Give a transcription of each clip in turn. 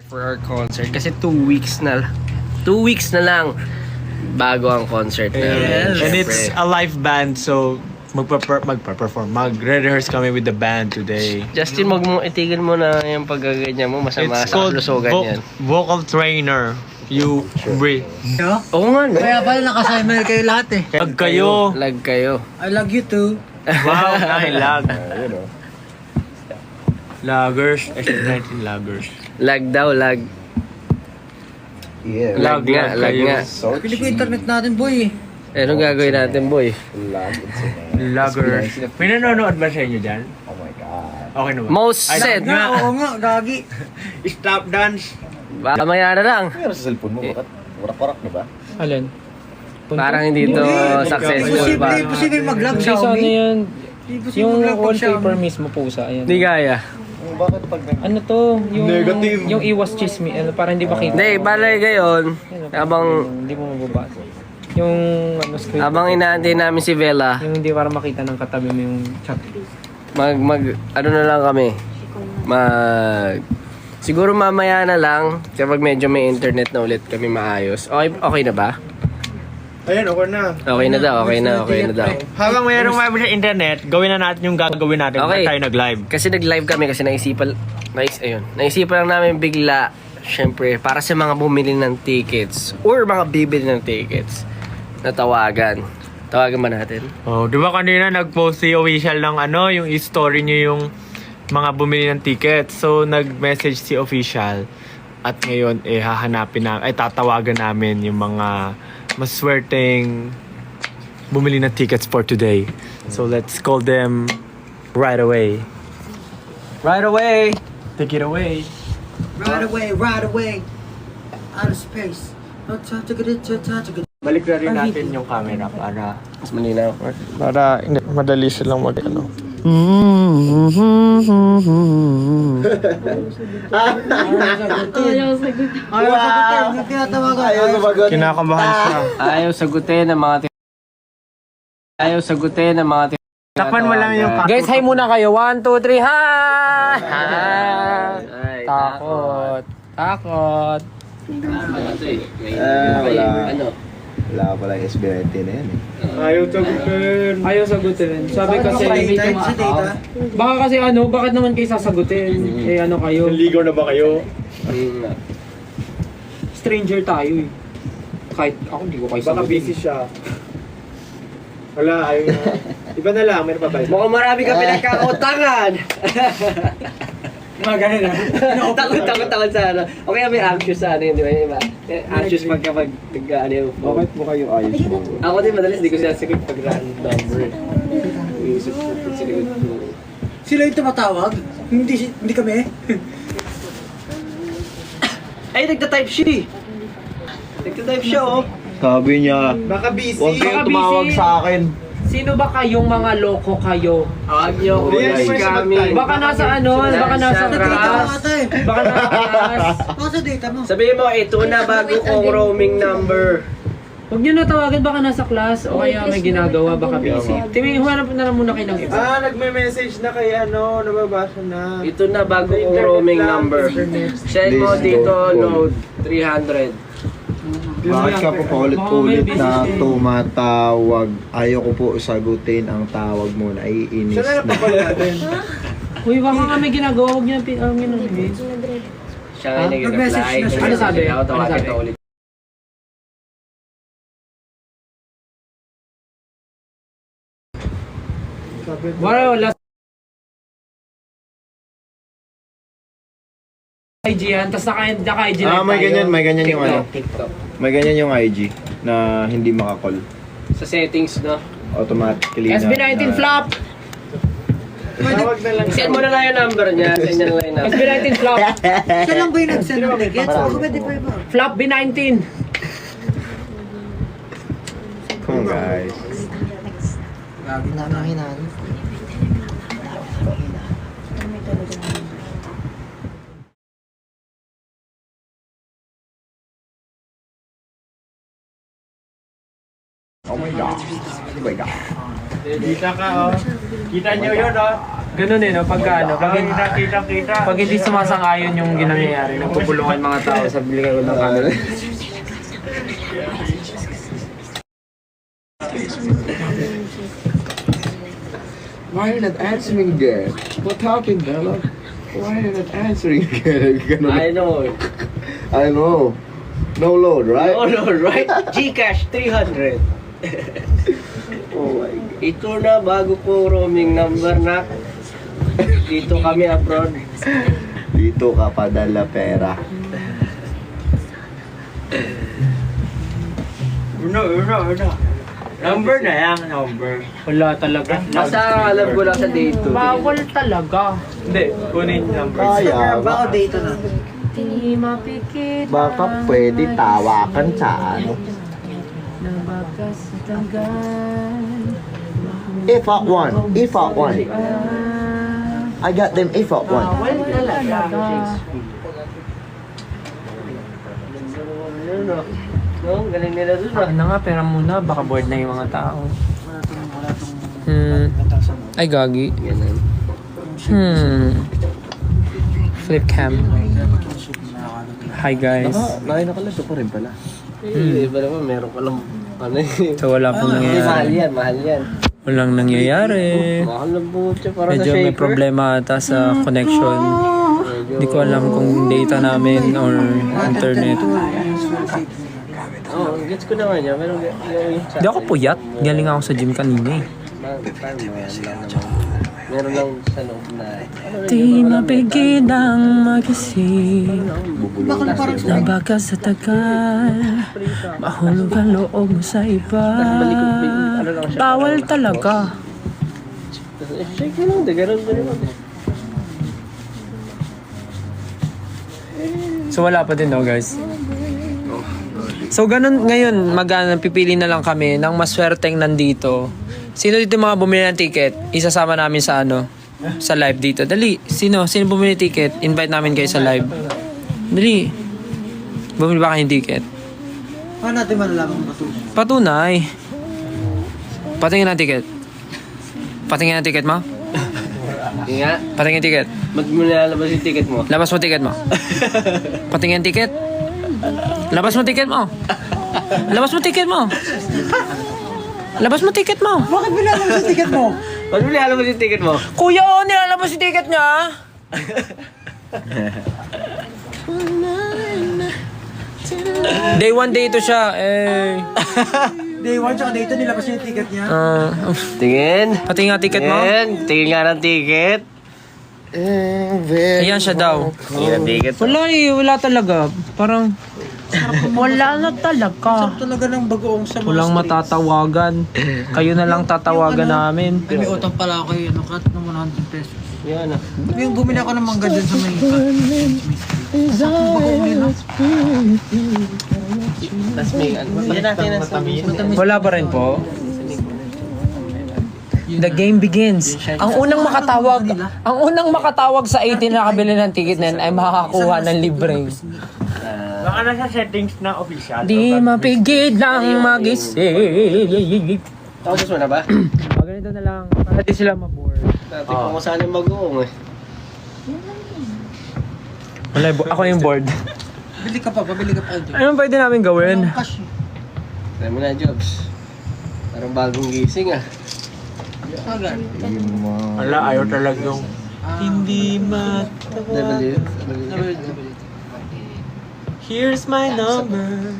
for our concert kasi 2 weeks na lang bago ang concert namin. And it's a live band, so magpa-perform. Magre-rehearse kami with the band today. Justin, itigil mo na yung paggaganyan mo. Masama It's sa called lusogan yan. vocal trainer. You breathe. Oo nga, no? Kaya pala nakasimel kayo lahat eh. Lag kayo. Lag kayo. I love you too. Wow, ay lag. Laggers. S19 laggers. Lag daw, lag. Yeah. Lag nga, lag nga. Pili ko internet natin boy. Eh, anong gagawin natin, boy? Laggers. May nanonood ba sa inyo dyan? Oh my God. Okay na ba? Most Ay, said. Nga, oo nga, gagi. Stop dance. Mamaya na lang. Ano sa cellphone mo? Bakit? Warak-warak na ba? Alin? Parang hindi to successful pa. Imposible mag-love Hindi sa ano Xiaomi. yan. Imposible Yung mag-love wallpaper Xiaomi. mismo pusa. Ayan. Hindi gaya. Bakit pag Ano to? Yung, Negative. Yung iwas chismi. Ano, para hindi makita. Hindi, balay gayon. Yan, Habang, hindi mo mababasa. Yung ano, script. habang inaantay namin si Vela, Yung hindi para makita ng katabi mo yung chat. ano na lang kami. Siguro mamaya na lang, kapag medyo may internet na ulit kami maayos. Okay na ba? Ayan, okay na. Okay na daw. Habang mayroong mabili sa internet, gawin na natin yung gagawin natin. Okay. Tayo nag-live. Kasi nag-live kami kasi naisipan lang namin bigla, syempre, para sa mga bumili ng tickets or mga bibili ng tickets na tawagan. Tawagan ba natin? Oh, di ba kanina nag-post si official ng ano, yung story niyo yung mga bumili ng tickets. So nag-message si official at ngayon tatawagan namin yung mga maswerteng bumili ng tickets for today. So let's call them right away. Right away. Take it away. Right away. Out of space. Balik na rin natin yung camera para Mas malinaw. madali silang mag ano. Ayaw sagutin, hindi tinatawagan. Ayaw sagutin. Kinakabahan siya. Ayaw sagutin ng mga Takpan mo lang yung Guys, hi muna kayo. 1, 2, 3, hi! Ay, Takot. Takot. Wala. Ano? Wala pala yung SB19 na yan eh. Ayaw sagutin. Ayaw sagutin. Sabi kasi, Sa data. baka kasi ano, bakit naman kayo sasagutin? Eh ano kayo? Naligaw na ba kayo? Stranger tayo eh. Kahit ako hindi ko kayo Baka sagutin. busy siya. Wala, ayaw na. Iba na lang, meron pa ba? Mukhang marami ka pinagkakautangan. Mga ganun na. Takot sa ano. Okay, may anxious sa ano yun, di ba? Anxious pagka ano yung phone. Bakit mo kayo ayos mo? Ako din madalas, di ko sinasagot pag random number. Iisip ko pag sinagot ko. Sila yung tumatawag? Hindi kami. Ay, nagta-type siya eh. Nagta-type siya oh. Sabi niya, Baka busy. huwag kayo Baka tumawag busy. sa akin. Sino ba kayong mga loko kayo? Huwag niyo ko Yes, guys kami. Baka nasa ano, baka nasa Sa data mo class. ata eh. Baka nasa class. Baka sa data mo. Sabihin mo, ito na bago kong roaming number. Huwag nyo natawagan, baka nasa class o kaya may ginagawa, baka busy. Humanap na lang muna kayo ng iba. Nagme-message na kay ano, nababasa na. Ito na bago kong roaming number. Send mo dito, Note 300. Bakit ka po paulit-ulit na tumatawag? Ayaw ko po sagutin ang tawag mo. Naiinis Sana na. napapala natin. Uy, baka nga may ginagawa, huwag nyo nang Siya nga nag-reply. Nag-message na siya. Ano sabi? Ako tawagin Ano sabi? ka ulit. Wala. IG yan, tapos naka-IG live May tayo. ganyan yung ano. TikTok. May ganyan yung IG na hindi makakall. Sa settings, no? Automatically SB19 flop! Tawag na lang. Send mo na lang yung number niya. Send niya na lang yung number. SB19 flop! Siya lang ba yung nag-send ng tickets? Ako ba di pa iba? Flop B19! Come on guys. Grabe na nahinan. Oh my God. Oh my God. Kita ka, oh. Kita nyo yun, oh. Ganun eh, no? Pagka ano, pag hindi sumasang-ayon yung ginangyayari, nagpupulungan mga tao sa biligay ko ng camera. Why are you not answering again? What happened, Bella? Why are you not answering again? I know. I know. No load, right? No, no, right? Gcash 300. Oh my God. Ito na, bago po roaming number na. Dito kami abroad. Dito ka padala pera. Una. Number na yan, number. Wala talaga. Basta alam ko lang sa date to. Bawal talaga. Hindi, kunin yung number. Kaya, Baka dito na. Di mapikit baka pwede tawakan sa ano. na bakas sa tagal. If at one. I got them if at one. Bawal talaga. No, galing nila dun ah. Ano nga, pera muna. Baka bored na yung mga tao. Ay, gagi. Ganun. Flip cam. Hi guys. Nakalado pa rin pala. Iba naman, meron ka lang. Ano eh. So wala pong Mahal nangyayari. yan, mahal yan. Walang nangyayari. Mahal na butya para sa Medyo shaker. may problema ata sa connection. Hindi ko alam kung data namin or internet. Oo, gets ko naman yan. Pero Hindi ako puyat. Galing ako sa gym kanina eh. Meron lang sa loob na. Di mapigil ang magising. Bakit parang Na bakas sa tagal. Mahulog ang loob mo sa iba. Bawal talaga. Shake mo lang, ganun din naman. So wala pa din no guys. So ganun ngayon, pipili na lang kami ng maswerteng nandito. Sino dito mga bumili ng ticket? Isasama namin sa sa live dito. Dali, sino bumili ng ticket? Invite namin kayo sa live. Dali. Bumili ba kayo ng ticket? Paano natin malalaman kung matuloy? Patunay. Patingin ng ticket. Patingin ng ticket mo? Hindi nga, Patingin ng ticket. ba't mo nilalabas yung ticket mo? Labas mo ticket mo. Patingin ng ticket. Labas mo ticket mo. Labas mo ticket mo. Labas mo ticket mo. Bakit bilang sa ticket mo? Ba't mo nilalabas yung ticket mo? Kuya, nilalabas yung ticket niya. Day 1, day 2 siya. Day 1 tsaka day 2 nilabas niya yung ticket niya. Tingin. Pati nga ticket mo. Tingin nga ng ticket. Ayan siya daw. Tingin ng ticket. Wala talaga. Parang wala na talaga. Talaga ng bagoong sa mga Walang matatawagan. Kayo na lang tatawagan namin. Ay, may utang pala ako yun. Cut ng 100 pesos. Yan ah. Yung bumili ako ng mangga dyan sa may Tapos may ano. Bigyan natin ng matamis. Wala pa rin po. The game begins. Ang unang makatawag sa 18 na nakabili ng ticket na yan ay makakakuha ng libreng. Baka nasa settings na official. Di mapigil ang magising. Tapos mo na ba? Ganito na lang. Para di sila ma-board. Dati pa kung saan yung mag-uong eh. Wala, ako yung board. Pabili ka pa. Anong pwede namin gawin? Cash. Try mo na, Jobs. Parang bagong gising ah. Agad. Wala, ayaw talagang hindi W. Here's my number.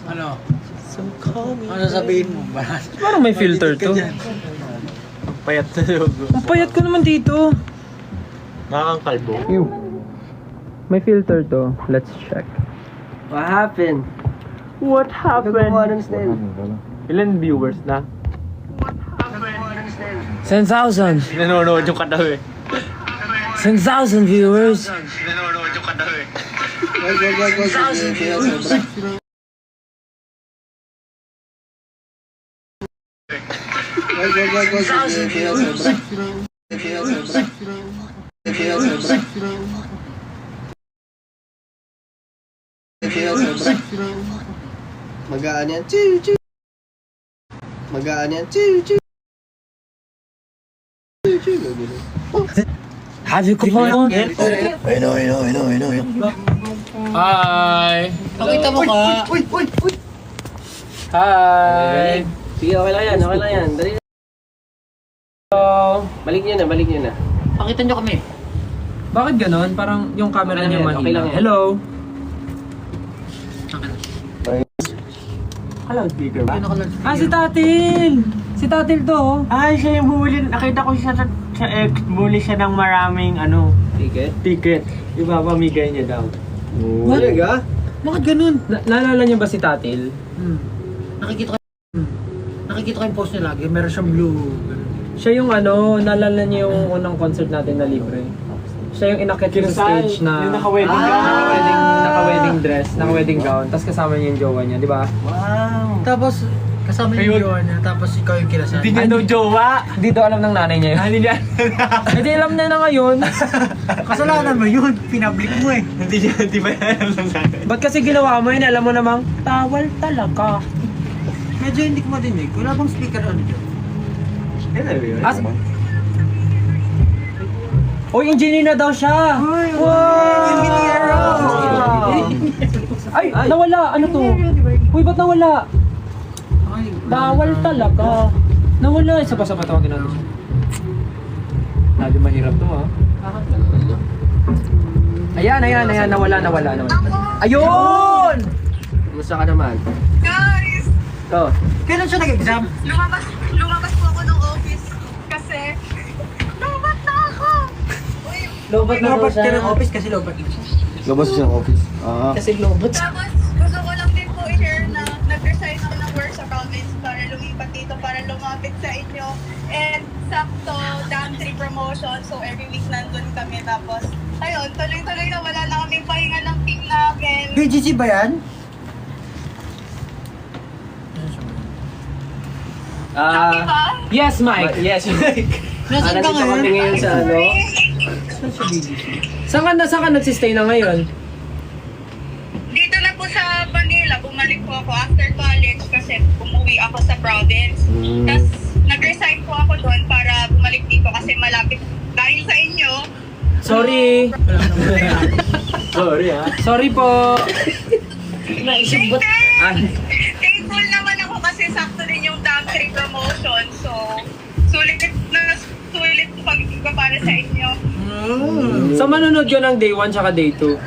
Ano? So call me. Ano sabihin mo ba? Parang may filter to. Payat na logo. Ang payat ko naman dito. Makakang kalbo. May filter to. Let's check. What happened? What Gagawa ng snail. Ilan viewers na? 10,000. Nanonood yung katabi. 10,000 viewers. Nanonood yung katabi. Magaan yan. Choo, choo. Magaan yan. Choo, choo. Choo, choo. Have you kumain? Hi! Pakita mo ka. Hi! Sige, okay lang yan, okay lang yan. Dali na. Balik niyo na. Pakita nyo kami. Bakit ganon? Parang yung camera Okay niya lang yan, okay lang mahina. yan. Hello? Speaker ba? Ah, si Tatil! Si Tatil to, oh. Ay, siya yung huli. Nakita ko siya sa ex. Huli siya ng maraming Ticket? ticket. Ipapamigay niya daw. Talaga? Bakit ganun? Naalala niyo ba si Tatil? Nakikita ko yung post niya lagi. Meron siyang blue. Siya yung naalala niyo yung unang concert natin na libre. Siya yung inakyat yung stage na Yung naka-wedding gown. naka-wedding dress, naka-wedding gown, tapos kasama niya yung jowa niya, di ba? Wow. Tapos, kasama Ayun. yung jowa niya. Tapos ikaw yung kinasal. Hindi niya daw jowa. Hindi daw alam ng nanay niya yun. Hindi niya. Hindi alam niya na ngayon. Kasalanan mo yun. Pinablik mo eh. Hindi ba yan alam ng nanay? Ba't kasi ginawa mo yun? Alam mo namang, tawal talaga. Medyo hindi ko madinig. Wala bang speaker on dyan? As Oy, engineer na daw siya! Wow! Engineer! Ay, nawala! Ano to? Uy, ba't nawala? Bawal talaga. Nawala. Isa pa tawagin natin siya. Medyo mahirap to, ha? Ayan. Nawala. Ayun! Kumusta ka naman? Guys, Oh. Kailan siya nag-exam? lumabas po ako ng office kasi lumat na ako. Uy, Lobat na daw Lobat ka ng siya. office kasi lobat ka. Labas siya ng office. Kasi lobot. tapos gusto ko lang din po i-share na nag-resign ako ng work sa province para lumipat dito para lumapit sa inyo. And sakto, dam 3 promotion. So every week nandun kami. Tapos, ayun, tuloy-tuloy na wala na kaming pahinga ng team namin. BGC ba yan? Diba? Yes, Mike. Yes, Mike. Nasaan ka Nandito kami ngayon? ngayon sa Saan ka nagsistay na ngayon? Dito na po sa Manila, bumalik po ako after college kasi umuwi ako sa province. Tapos nag-resign po ako doon para bumalik dito kasi malapit dahil sa inyo. Sorry. Sorry, ha? Sorry po. Thankful naman ako kasi sakto din yung dam 3 promotion. So, sulit pag-ibig ko para sa inyo. So, manunod yun ng day 1 tsaka day 2.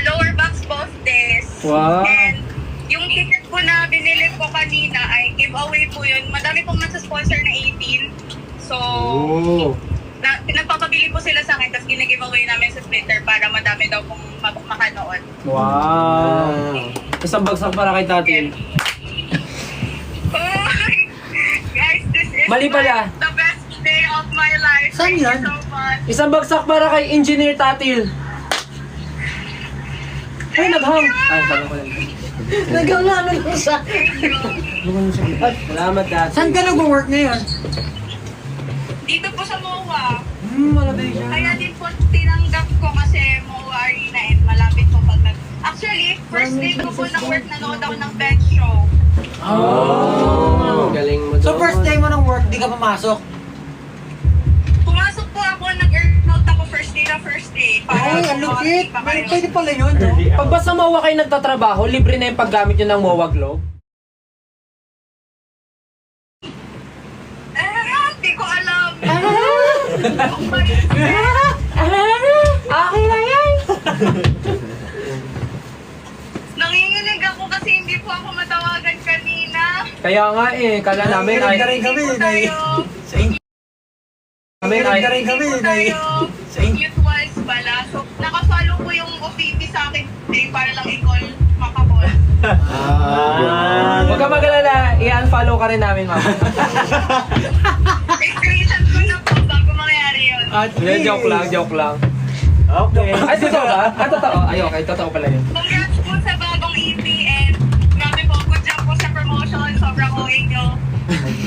Lower box both days. Wow. And yung ticket po na binili ko kanina ay giveaway po yun. Madami pong nasa-sponsor na 18. So, pinagpapabili po sila sa akin tapos gina-giveaway namin sa Twitter para madami daw pong makanood. Wow. Isang bagsak para kay Tatil. Oh, guys, this is Mali pala. the best day of my life. Saan Thank yan? you so much. Isang bagsak para kay Engineer Tatil. Ay, naghang. Ay, sabi ko lang. Nagawala lang sa... Thank you. Salamat, Dati. Saan ka nag-work ngayon? Dito po sa MOA. Malabay siya. Kaya din po tinanggap ko kasi MOA Arena and malapit po pag Actually, first day ko po ng work, nanood ako ng bench show. Oh, galing mo So doon. first day mo ng work, di ka pumasok? Pumasok po ako, nag-earnout ako first day. Ay, ang lupit! Pwede pala yun, no? Pag basta MOA kayo nagtatrabaho, libre na yung paggamit nyo ng MOA Globe. Di ko alam. Okay na yan. Nanginginig ako kasi hindi po ako matawagan kanina. Kaya nga kala namin ay... Rin kami, Hindi po nai... tayo. Kami ay... Rin kami, Hindi po nai... tayo youth-wise pala. So, nakafollow ko yung OPP sa akin para lang i-call, makakall. Huwag ka magalala, i-unfollow ka rin namin, ma'am. I-screenshot ko na po bago mangyari yun. Hindi, joke lang. Okay. Ay, totoo ba? Ah, totoo. Ay, okay, totoo pala yun. Congrats po sa bagong EP and grabe po, good job po sa promotion. Sobrang okay nyo.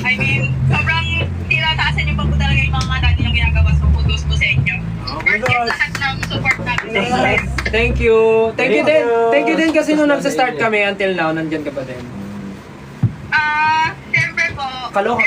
I mean, sobrang tinataasan nyo pa po talaga yung mga natin yung ginagawa. So, kudos po sa inyo. First gift lahat ng support natin sa inyo. Thank you. Thank you din. Thank you din kasi nung nagsa-start kami until now, nandyan ka pa din. Siyempre po, Kaloka